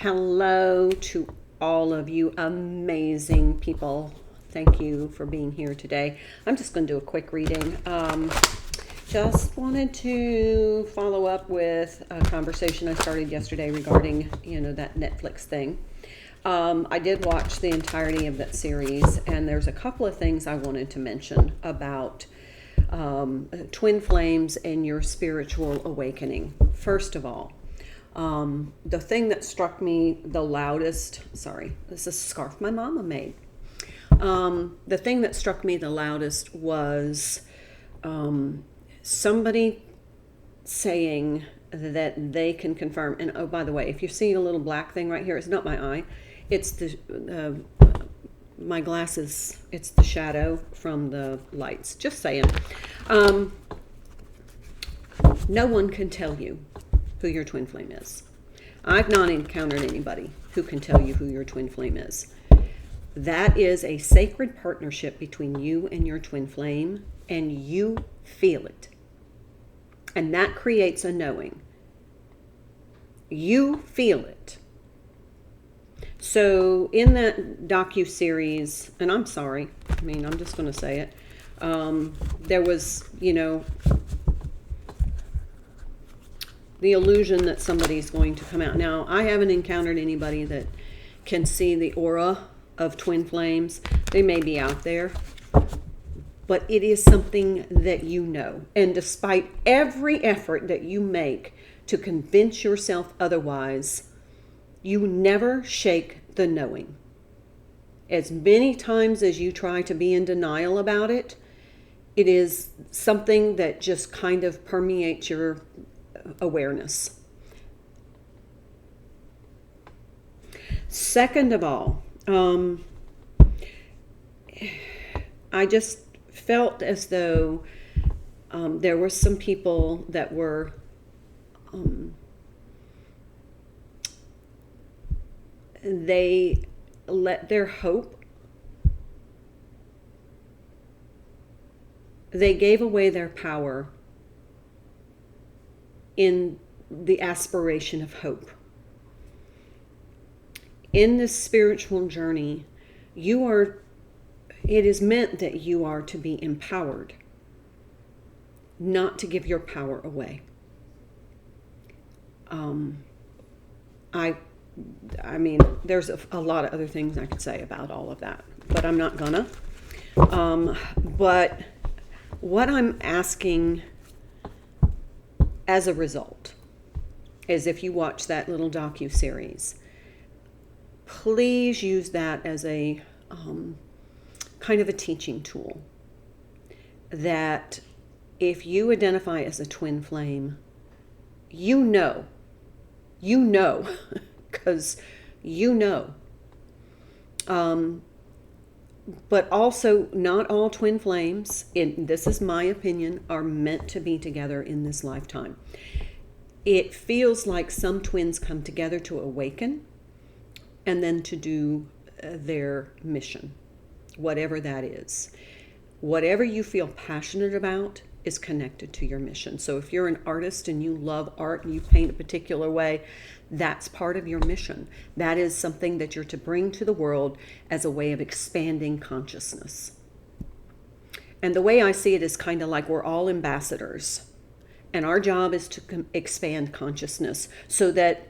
Hello to all of you amazing people. Thank you for being here today. I'm just going to do a quick reading. Just wanted to follow up with a conversation I started yesterday regarding, that Netflix thing. I did watch the entirety of that series, and there's a couple of things I wanted to mention about twin flames and your spiritual awakening. First of all, the thing that struck me the loudest, sorry, this is a scarf my mama made. The thing that struck me the loudest was somebody saying that they can confirm, and oh, by the way, if you see a little black thing right here, it's not my eye, it's the my glasses, it's the shadow from the lights, just saying. No one can tell you who your twin flame is. I've not encountered anybody who can tell you who your twin flame is. That is a sacred partnership between you and your twin flame, and you feel it. And that creates a knowing. You feel it. So in that docu-series, and I'm sorry, I'm just going to say it, there was, the illusion that somebody's going to come out. Now, I haven't encountered anybody that can see the aura of twin flames. They may be out there, but it is something that you know. And despite every effort that you make to convince yourself otherwise, you never shake the knowing. As many times as you try to be in denial about it, it is something that just kind of permeates your awareness. Second of all, I just felt as though there were some people that were they let their hope, they gave away their power in the aspiration of hope. In this spiritual journey, it is meant that you are to be empowered, not to give your power away. There's a lot of other things I could say about all of that, but I'm not gonna. But what I'm asking as a result is, if you watch that little docu-series, please use that as a kind of a teaching tool, that if you identify as a twin flame, you know, because you know. But also, not all twin flames, this is my opinion, are meant to be together in this lifetime. It feels like some twins come together to awaken and then to do their mission, whatever that is. Whatever you feel passionate about is connected to your mission. So if you're an artist and you love art and you paint a particular way, that's part of your mission. That is something that you're to bring to the world as a way of expanding consciousness. And the way I see it is kind of like we're all ambassadors, and our job is to expand consciousness so that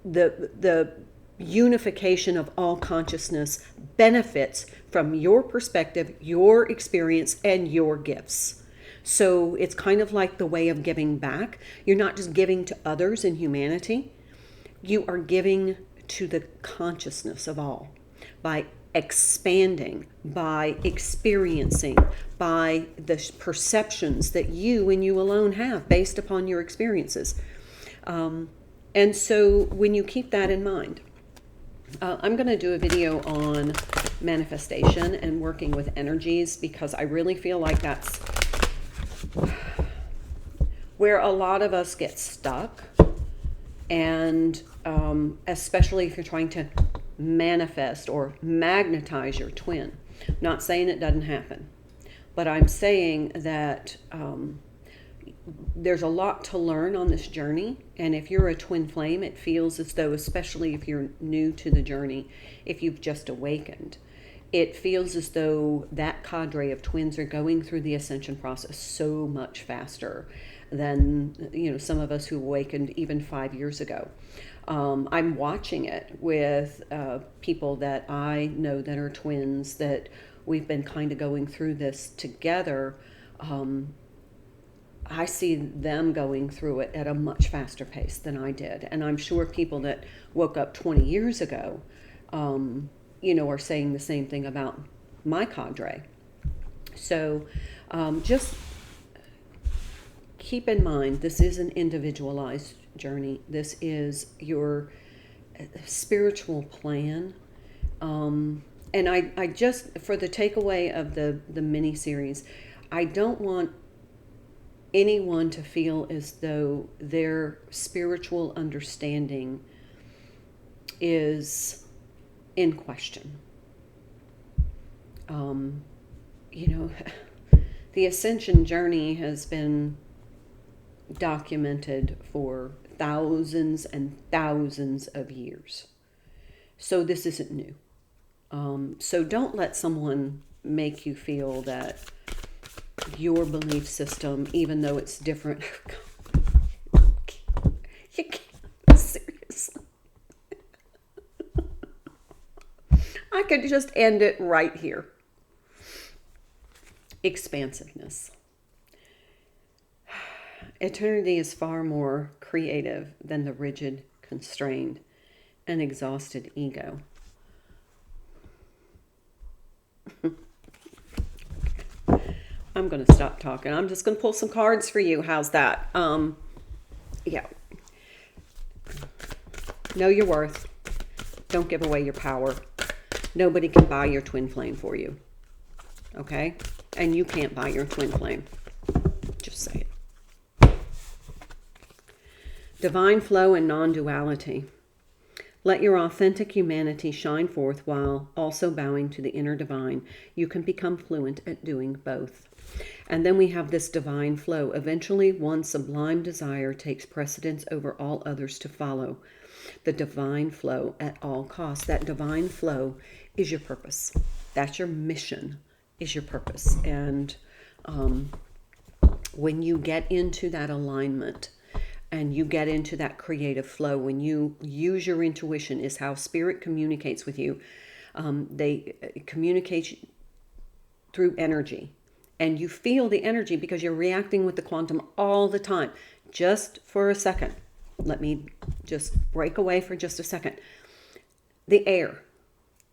the unification of all consciousness benefits from your perspective, your experience, and your gifts. So it's kind of like the way of giving back. You're not just giving to others in humanity. You are giving to the consciousness of all by expanding, by experiencing, by the perceptions that you and you alone have based upon your experiences. And so when you keep that in mind, I'm going to do a video on manifestation and working with energies, because I really feel like that's where a lot of us get stuck. And especially if you're trying to manifest or magnetize your twin. I'm not saying it doesn't happen, but I'm saying that there's a lot to learn on this journey. And if you're a twin flame, it feels as though, especially if you're new to the journey, if you've just awakened, it feels as though that cadre of twins are going through the ascension process so much faster than, some of us who awakened even 5 years ago. I'm watching it with people that I know that are twins, that we've been kind of going through this together. I see them going through it at a much faster pace than I did. And I'm sure people that woke up 20 years ago, are saying the same thing about my cadre. So just keep in mind, this is an individualized journey. This is your spiritual plan. And I just, for the takeaway of the mini-series, I don't want anyone to feel as though their spiritual understanding is in question. The Ascension journey has been documented for thousands and thousands of years. So this isn't new. So don't let someone make you feel that your belief system, even though it's different, you can't, seriously. I could just end it right here. Expansiveness. Eternity is far more creative than the rigid, constrained, and exhausted ego. I'm going to stop talking. I'm just going to pull some cards for you. How's that? Yeah. Know your worth. Don't give away your power. Nobody can buy your twin flame for you. Okay? And you can't buy your twin flame. Just say it. Divine flow and non-duality. Let your authentic humanity shine forth while also bowing to the inner divine. You can become fluent at doing both. And then we have this divine flow. Eventually, one sublime desire takes precedence over all others to follow. The divine flow at all costs. That divine flow is your purpose. That's your mission, is your purpose. And when you get into that alignment and you get into that creative flow, when you use your intuition, is how spirit communicates with you. They communicate through energy. And you feel the energy because you're reacting with the quantum all the time. Just for a second, let me just break away for just a second. The air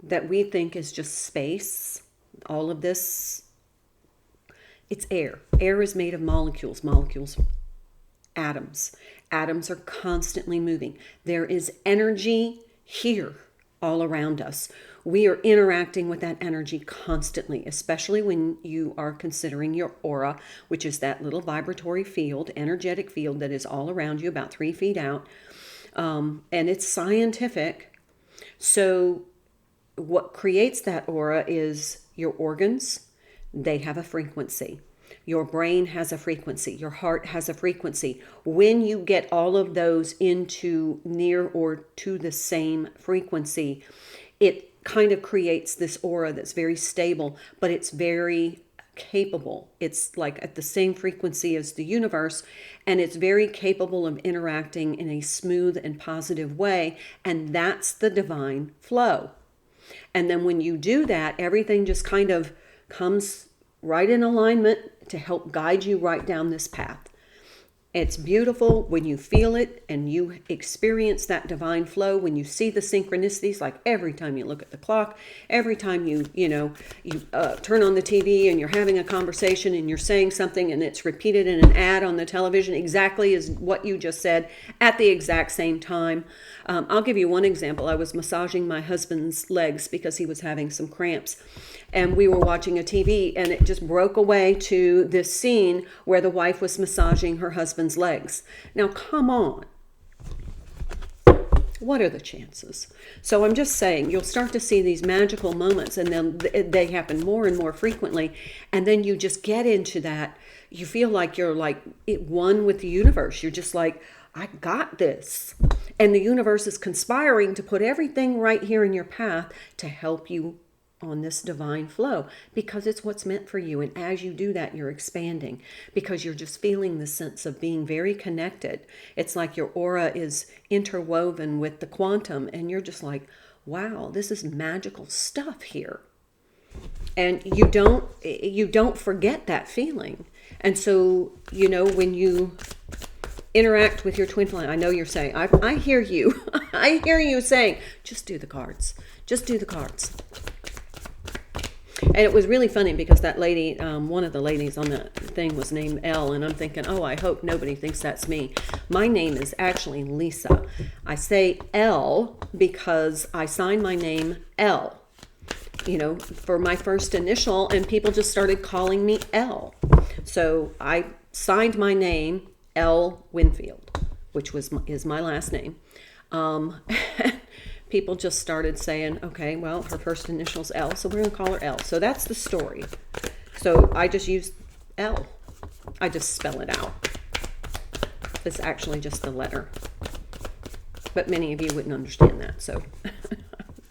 that we think is just space, all of this, it's air. Air is made of molecules, atoms. Atoms are constantly moving. There is energy here all around us. We are interacting with that energy constantly, especially when you are considering your aura, which is that little vibratory field, energetic field that is all around you, about 3 feet out. And it's scientific. So what creates that aura is your organs. They have a frequency. Your brain has a frequency. Your heart has a frequency. When you get all of those into near or to the same frequency, it kind of creates this aura that's very stable, but it's very capable. It's like at the same frequency as the universe, and it's very capable of interacting in a smooth and positive way, and that's the divine flow. And then when you do that, everything just kind of comes right in alignment to help guide you right down this path. It's beautiful when you feel it and you experience that divine flow, when you see the synchronicities, like every time you look at the clock, every time you turn on the TV and you're having a conversation and you're saying something and it's repeated in an ad on the television exactly as what you just said at the exact same time. I'll give you one example. I was massaging my husband's legs because he was having some cramps. And we were watching a TV and it just broke away to this scene where the wife was massaging her husband's legs. Now, come on. What are the chances? So I'm just saying, you'll start to see these magical moments, and then they happen more and more frequently. And then you just get into that. You feel like you're like one with the universe. You're just like, I got this. And the universe is conspiring to put everything right here in your path to help you on this divine flow, because it's what's meant for you. And as you do that, you're expanding, because you're just feeling the sense of being very connected. It's like your aura is interwoven with the quantum, and you're just like, wow, this is magical stuff here. And you don't forget that feeling. And so, you know, when you interact with your twin flame, I know you're saying, I hear you. I hear you saying, just do the cards. Just do the cards. And it was really funny because that lady, one of the ladies on that thing was named Elle, and I'm thinking, oh, I hope nobody thinks that's me. My name is actually Lisa. I say Elle because I signed my name Elle, you know, for my first initial, and people just started calling me Elle. So I signed my name Elle Winfield, which is my last name. People just started saying, okay, well, her first initial's L, so we're going to call her L. So that's the story. So I just used L. I just spell it out. It's actually just the letter. But many of you wouldn't understand that, so.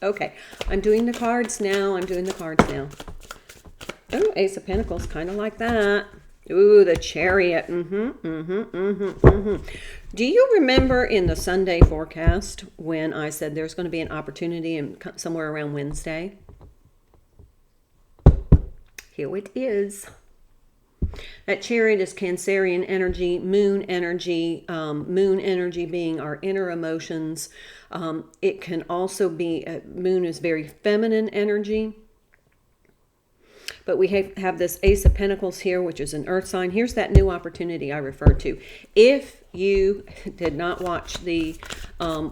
Okay, I'm doing the cards now. Oh, Ace of Pentacles, kind of like that. Ooh, the Chariot. Do you remember in the Sunday forecast when I said there's going to be an opportunity in somewhere around Wednesday? Here it is. That Chariot is Cancerian energy, moon energy being our inner emotions. It can also be, moon is very feminine energy. But we have this Ace of Pentacles here, which is an earth sign. Here's that new opportunity I referred to. If you did not watch the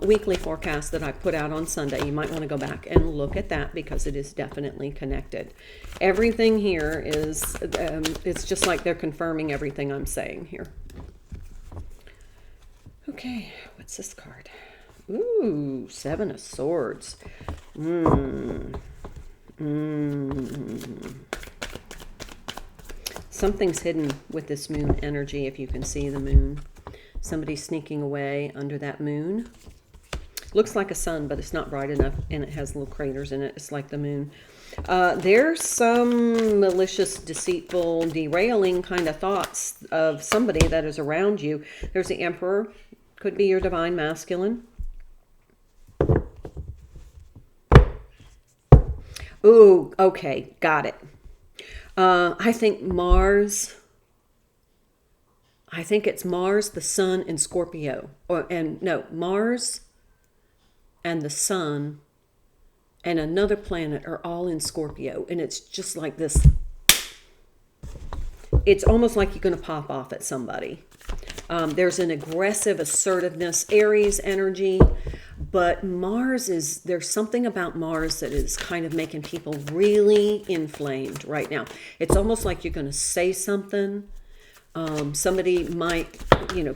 weekly forecast that I put out on Sunday, you might want to go back and look at that, because it is definitely connected. Everything here is, it's just like they're confirming everything I'm saying here. Okay, what's this card? Ooh, Seven of Swords. Something's hidden with this moon energy, if you can see the moon. Somebody's sneaking away under that moon. Looks like a sun, but it's not bright enough, and it has little craters in it. It's like the moon. There's some malicious, deceitful, derailing kind of thoughts of somebody that is around you. There's the Emperor. Could be your divine masculine. Ooh, okay, got it. I think it's Mars, the Sun, and Scorpio. Mars and the Sun and another planet are all in Scorpio. And it's just like this. It's almost like you're going to pop off at somebody. There's an aggressive assertiveness, Aries energy. But there's something about Mars that is kind of making people really inflamed right now. It's almost like you're going to say something. Somebody might,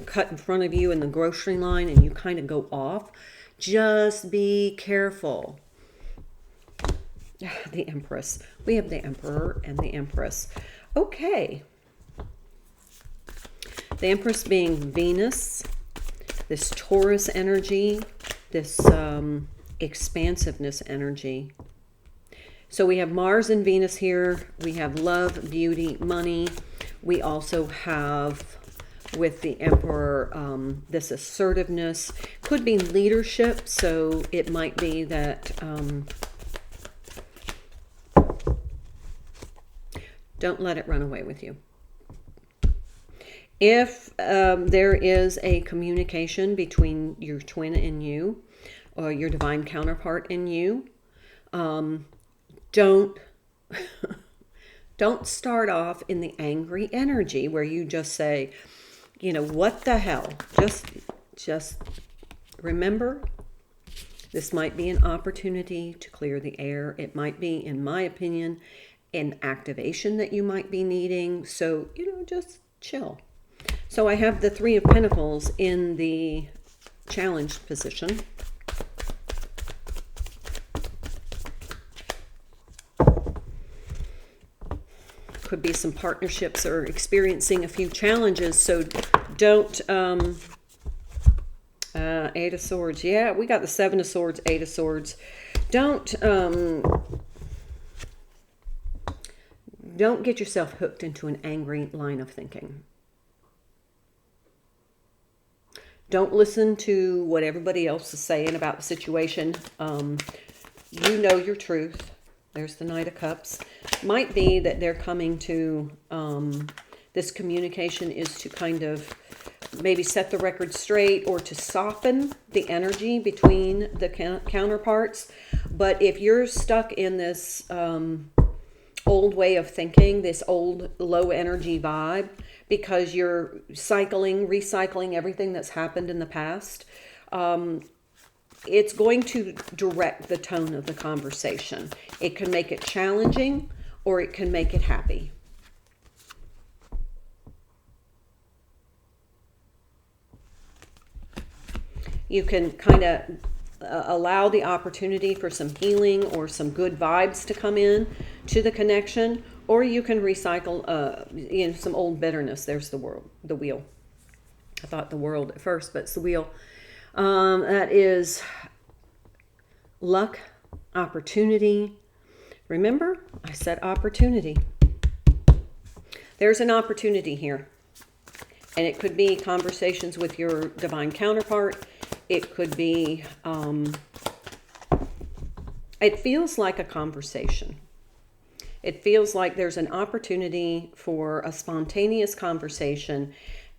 cut in front of you in the grocery line and you kind of go off. Just be careful. The Empress. We have the Emperor and the Empress. Okay. The Empress being Venus, this Taurus energy, this expansiveness energy. So we have Mars and Venus here. We have love, beauty, money. We also have, with the Emperor, this assertiveness. Could be leadership, so it might be that don't let it run away with you. If there is a communication between your twin and you, or your divine counterpart and you, don't start off in the angry energy where you just say, what the hell? Just remember, this might be an opportunity to clear the air. It might be, in my opinion, an activation that you might be needing. So, just chill. So I have the Three of Pentacles in the challenged position. Could be some partnerships or experiencing a few challenges, so don't Eight of Swords. Yeah, we got the Seven of Swords, Eight of Swords. Don't get yourself hooked into an angry line of thinking. Don't listen to what everybody else is saying about the situation. You know your truth. There's the Knight of Cups. Might be that they're coming to, this communication is to kind of maybe set the record straight or to soften the energy between the counterparts. But if you're stuck in this old way of thinking, this old low energy vibe, because you're recycling everything that's happened in the past, it's going to direct the tone of the conversation. It can make it challenging or it can make it happy. You can kind of allow the opportunity for some healing or some good vibes to come in to the connection, or you can recycle some old bitterness. There's the wheel. I thought the world at first, but it's the wheel. That is luck, opportunity. Remember, I said opportunity. There's an opportunity here. And it could be conversations with your divine counterpart. It could be, it feels like a conversation. It feels like there's an opportunity for a spontaneous conversation,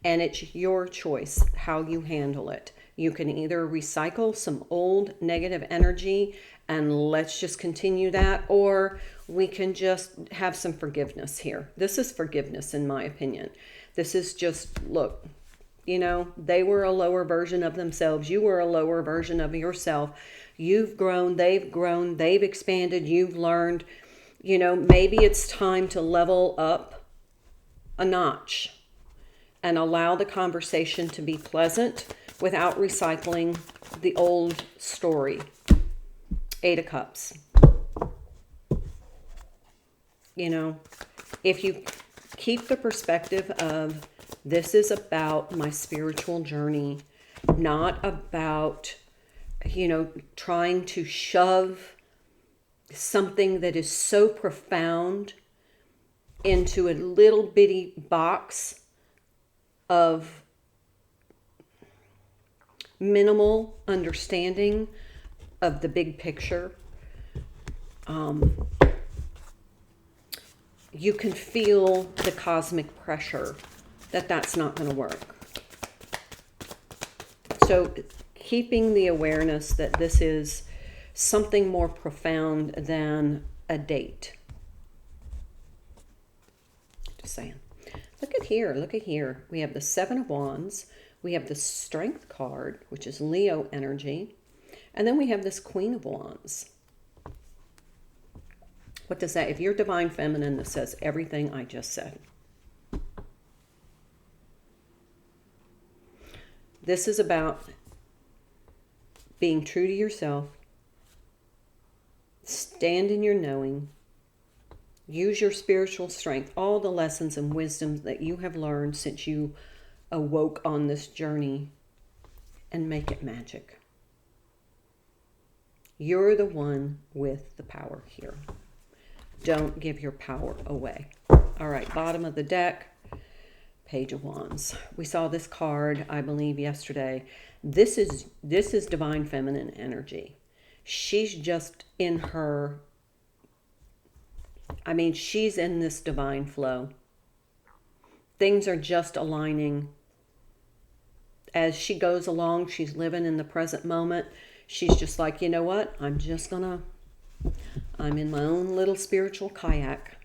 and it's your choice how you handle it. You can either recycle some old negative energy and let's just continue that, or we can just have some forgiveness here. This is forgiveness, in my opinion. This is just, look, they were a lower version of themselves. You were a lower version of yourself. You've grown, they've expanded, you've learned. Maybe it's time to level up a notch and allow the conversation to be pleasant without recycling the old story. Eight of Cups. If you keep the perspective of this is about my spiritual journey, not about, trying to shove something that is so profound into a little bitty box of minimal understanding of the big picture. You can feel the cosmic pressure that's not going to work. So keeping the awareness that this is something more profound than a date. Just saying. Look at here. We have the Seven of Wands. We have the Strength card, which is Leo energy. And then we have this Queen of Wands. What does that? If you're Divine Feminine, this says everything I just said. This is about being true to yourself. Stand in your knowing. Use your spiritual strength, all the lessons and wisdoms that you have learned since you awoke on this journey, and make it magic. You're the one with the power here. Don't give your power away. All right, bottom of the deck, Page of Wands. We saw this card, I believe, yesterday. This is Divine Feminine energy. She's just in her, she's in this divine flow. Things are just aligning. As she goes along, she's living in the present moment. She's just like, you know what? I'm in my own little spiritual kayak.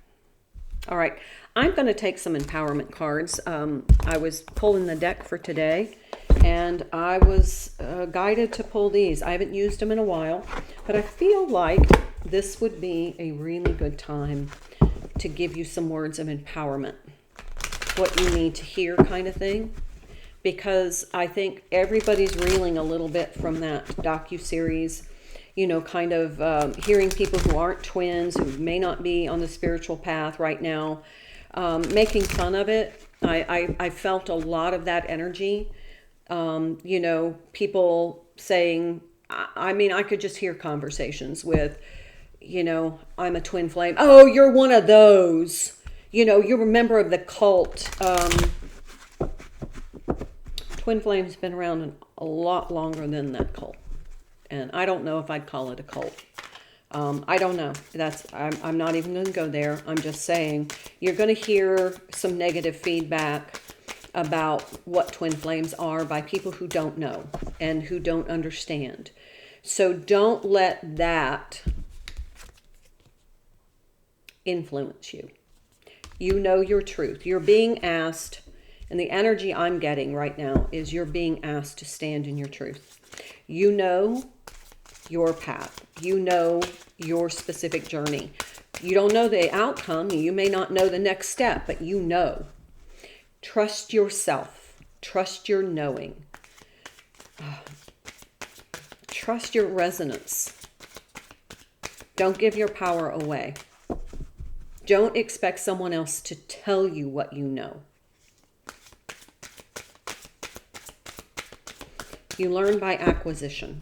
All right, I'm going to take some empowerment cards. I was pulling the deck for today, and I was guided to pull these. I haven't used them in a while, but I feel like this would be a really good time to give you some words of empowerment. What you need to hear kind of thing. because I think everybody's reeling a little bit from that docuseries, kind of hearing people who aren't twins, who may not be on the spiritual path right now, making fun of it. I felt a lot of that energy. People saying, I could just hear conversations with, I'm a twin flame. Oh, you're one of those. You're a member of the cult. Twin flame's been around a lot longer than that cult. And I don't know if I'd call it a cult. I don't know. I'm not even going to go there. I'm just saying you're going to hear some negative feedback about what twin flames are by people who don't know and who don't understand. So don't let that influence you. You know your truth. You're being asked, and the energy I'm getting right now is you're being asked to stand in your truth. You know your path. You know your specific journey. You don't know the outcome. You may not know the next step, but you know. Trust yourself. Trust your knowing. Trust your resonance. Don't give your power away. Don't expect someone else to tell you what you know. You learn by acquisition.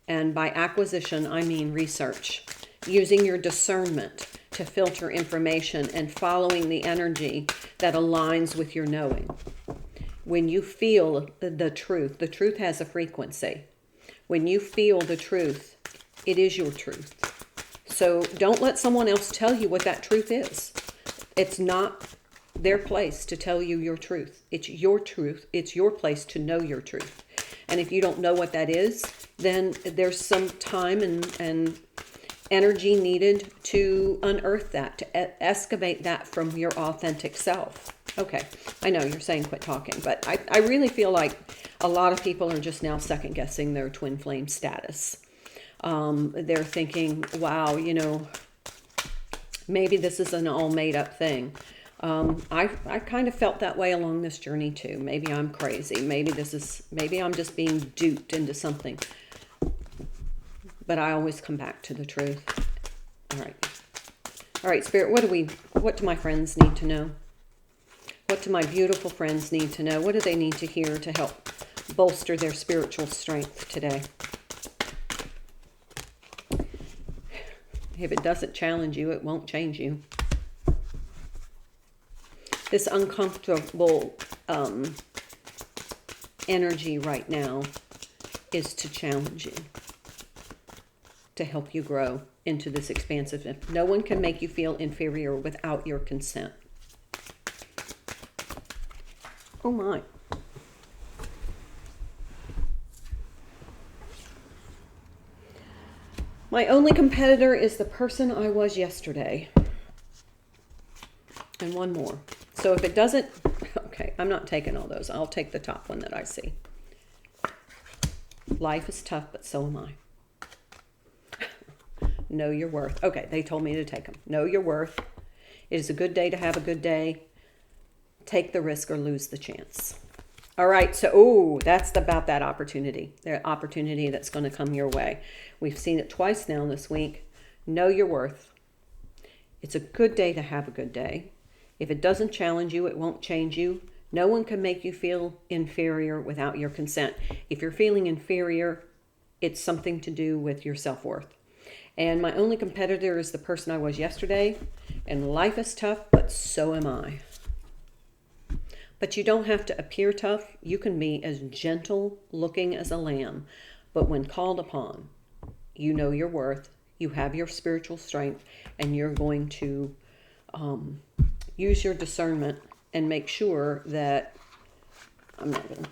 And by acquisition, I mean research. Using your discernment to filter information and following the energy that aligns with your knowing. When you feel the truth has a frequency. When you feel the truth, it is your truth. So don't let someone else tell you what that truth is. It's not their place to tell you your truth. It's your truth. It's your place to know your truth. And if you don't know what that is, then there's some time and energy needed to unearth that, to excavate that from your authentic self. Okay, I know you're saying quit talking, but I really feel like a lot of people are just now second guessing their twin flame status. They're thinking, wow, maybe this is an all made up thing. I kind of felt that way along this journey too. Maybe I'm crazy. Maybe I'm just being duped into something. But I always come back to the truth. All right, Spirit, what do my friends need to know? What do my beautiful friends need to know? What do they need to hear to help bolster their spiritual strength today? If it doesn't challenge you, it won't change you. This uncomfortable energy right now is to challenge you, to help you grow into this expansiveness. No one can make you feel inferior without your consent. Oh my. My only competitor is the person I was yesterday. And one more. So if it doesn't, okay, I'm not taking all those. I'll take the top one that I see. Life is tough, but so am I. Know your worth. Okay, they told me to take them. Know your worth. It is a good day to have a good day. Take the risk or lose the chance. All right, so, that's about that opportunity. The opportunity that's going to come your way. We've seen it twice now this week. Know your worth. It's a good day to have a good day. If it doesn't challenge you, it won't change you. No one can make you feel inferior without your consent. If you're feeling inferior, it's something to do with your self-worth. And my only competitor is the person I was yesterday. And life is tough, but so am I. But you don't have to appear tough. You can be as gentle looking as a lamb. But when called upon, you know your worth. You have your spiritual strength. And you're going to use your discernment and make sure that... I'm not going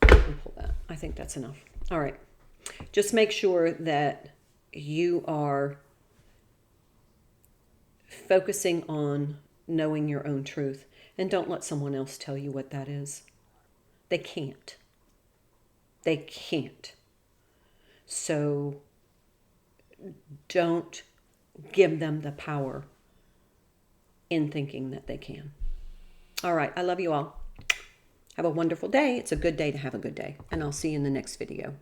to pull that. I think that's enough. All right. Just make sure that you are focusing on knowing your own truth. And don't let someone else tell you what that is. They can't. They can't. So don't give them the power in thinking that they can. All right. I love you all. Have a wonderful day. It's a good day to have a good day. And I'll see you in the next video.